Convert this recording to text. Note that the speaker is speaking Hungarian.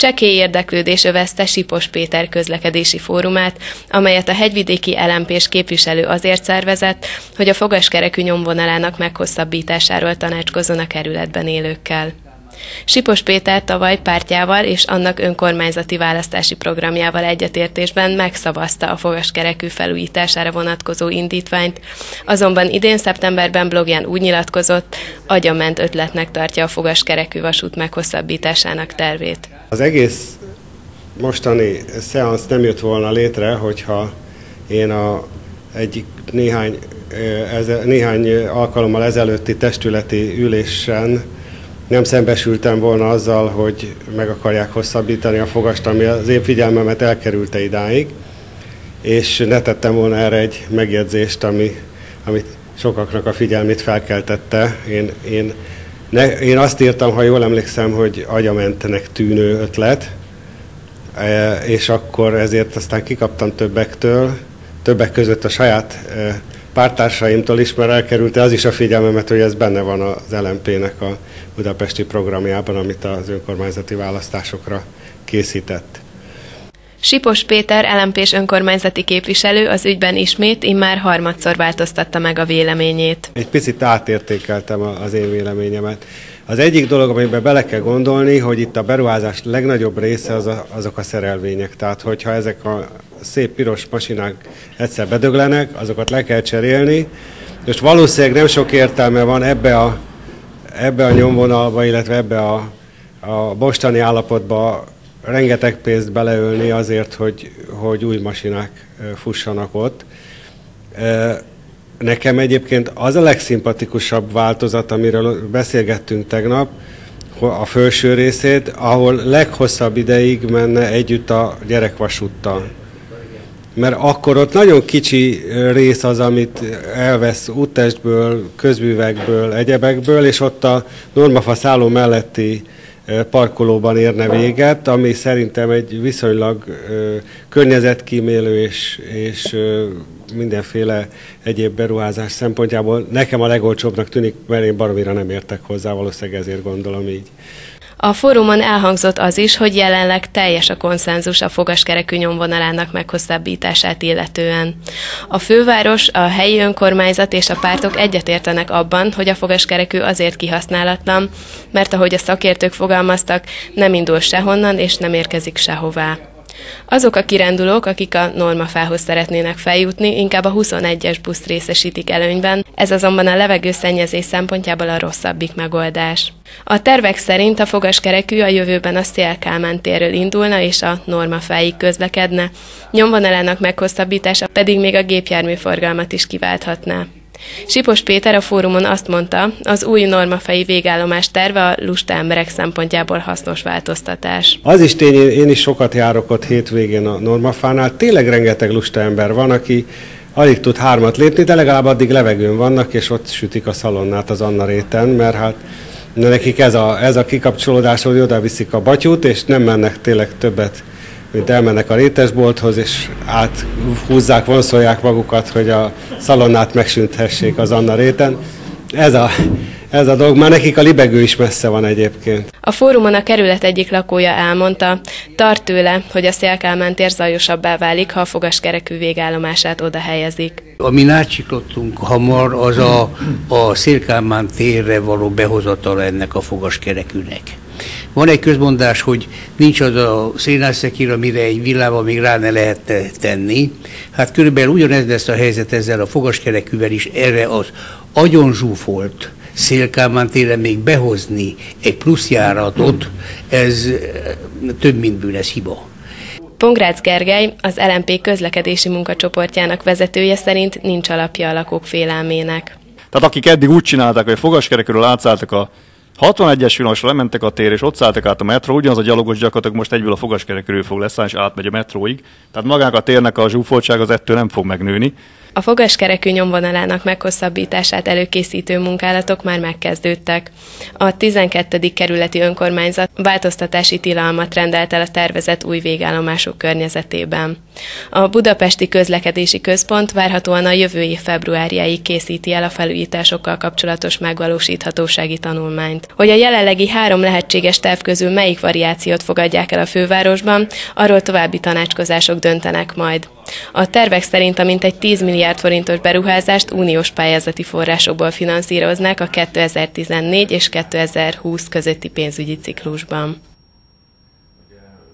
Csekély érdeklődés övezte Sipos Péter közlekedési fórumát, amelyet a hegyvidéki LMP-s képviselő azért szervezett, hogy a fogaskerekű nyomvonalának meghosszabbításáról tanácskozzon a kerületben élőkkel. Sipos Péter tavaly pártjával és annak önkormányzati választási programjával egyetértésben megszavazta a fogaskerekű felújítására vonatkozó indítványt, azonban idén szeptemberben blogján úgy nyilatkozott, agyament ötletnek tartja a fogaskerekű vasút meghosszabbításának tervét. Az egész mostani szeansz nem jött volna létre, hogyha én néhány alkalommal ezelőtti testületi ülésen nem szembesültem volna azzal, hogy meg akarják hosszabbítani a fogast, ami az én figyelmemet elkerülte idáig, és ne tettem volna erre egy megjegyzést, amit sokaknak a figyelmét felkeltette. Én azt írtam, ha jól emlékszem, hogy agyamentnek tűnő ötlet, és akkor ezért aztán kikaptam többek között a saját párttársaimtól is, mert elkerülte az is a figyelmemet, hogy ez benne van az LMP-nek a budapesti programjában, amit az önkormányzati választásokra készített. Sipos Péter LMP-s önkormányzati képviselő az ügyben ismét immár harmadszor változtatta meg a véleményét. Egy picit átértékeltem az én véleményemet. Az egyik dolog, amiben bele kell gondolni, hogy itt a beruházás legnagyobb része azok a szerelvények. Tehát, hogyha ezek a szép piros masinák egyszer bedöglenek, azokat le kell cserélni. Most valószínűleg nem sok értelme van ebbe a nyomvonalba, illetve ebbe a mostani állapotba rengeteg pénzt beleölni azért, hogy új masinák fussanak ott. Nekem egyébként az a legszimpatikusabb változat, amiről beszélgettünk tegnap, a felső részét, ahol leghosszabb ideig menne együtt a gyerekvasúttal. Mert akkor ott nagyon kicsi rész az, amit elvesz úttestből, közművekből, egyebekből, és ott a Normafa szálló melletti parkolóban érne véget, ami szerintem egy viszonylag környezetkímélő és mindenféle egyéb beruházás szempontjából nekem a legolcsóbbnak tűnik, mert én baromira nem értek hozzá, valószínűleg ezért gondolom így. A fórumon elhangzott az is, hogy jelenleg teljes a konszenzus a fogaskerekű nyomvonalának meghosszabbítását illetően. A főváros, a helyi önkormányzat és a pártok egyetértenek abban, hogy a fogaskerekű azért kihasználatlan, mert ahogy a szakértők fogalmaztak, nem indul sehonnan és nem érkezik sehová. Azok a kirándulók, akik a Normafához szeretnének feljutni, inkább a 21-es buszt részesítik előnyben, ez azonban a levegőszennyezés szempontjából a rosszabbik megoldás. A tervek szerint a fogaskerekű a jövőben a Széll-Kálmán térről indulna és a Normafáig közlekedne, nyomvonalának meghosszabbítása pedig még a gépjárműforgalmat is kiválthatná. Sipos Péter a fórumon azt mondta, az új normafai végállomás terve a lusta emberek szempontjából hasznos változtatás. Az is tény, én is sokat járok ott hétvégén a Normafánál, tényleg rengeteg lusta ember van, aki alig tud 3-at lépni, de legalább addig levegőn vannak, és ott sütik a szalonnát az Anna réten, mert hát nekik ez a kikapcsolódás, hogy oda viszik a batyút, és nem mennek tényleg többet, mint elmennek a rétesbolthoz, és áthúzzák, vonszolják magukat, hogy a szalonnát megsünthessék az Anna réten. Ez a dolog, már nekik a libegő is messze van egyébként. A fórumon a kerület egyik lakója elmondta, tart tőle, hogy a Széll-Kálmán tér zajosabbá válik, ha a fogaskerekű végállomását oda helyezik. Amin átcsiklottunk hamar, az a Széll-Kálmán térre való behozatala ennek a fogaskerekűnek. Van egy közmondás, hogy nincs az a szénászekér, amire egy villával még rá ne lehet tenni. Hát körülbelül ugyanez lesz a helyzet ezzel a fogaskerekűvel is, erre az agyon zsúfolt Széll-Kálmán téren még behozni egy pluszjáratot, ez több mint bűnös hiba. Pongrácz Gergely, az LMP közlekedési munkacsoportjának vezetője szerint nincs alapja a lakók félelmének. Tehát akik eddig úgy csinálták, hogy a fogaskerekűről átszálltak a 61-es villamosra, lementek a tér és ott szálltak át a metró, ugyanaz a gyalogos gyakorlatilag most egyből a fogaskerekűről fog leszállni és átmegy a metróig. Tehát magának a térnek a zsúfoltság az ettől nem fog megnőni. A fogaskerekű nyomvonalának meghosszabbítását előkészítő munkálatok már megkezdődtek. A 12. kerületi önkormányzat változtatási tilalmat rendelt el a tervezett új végállomások környezetében. A Budapesti Közlekedési Központ várhatóan a jövő év februárjáig készíti el a felújításokkal kapcsolatos megvalósíthatósági tanulmányt. majd. Hogy a jelenlegi 3 lehetséges terv közül melyik variációt fogadják el a fővárosban, arról további tanácskozások döntenek majd. A tervek szerint a mintegy 10 milliárd forintos beruházást uniós pályázati forrásokból finanszíroznák a 2014 és 2020 közötti pénzügyi ciklusban.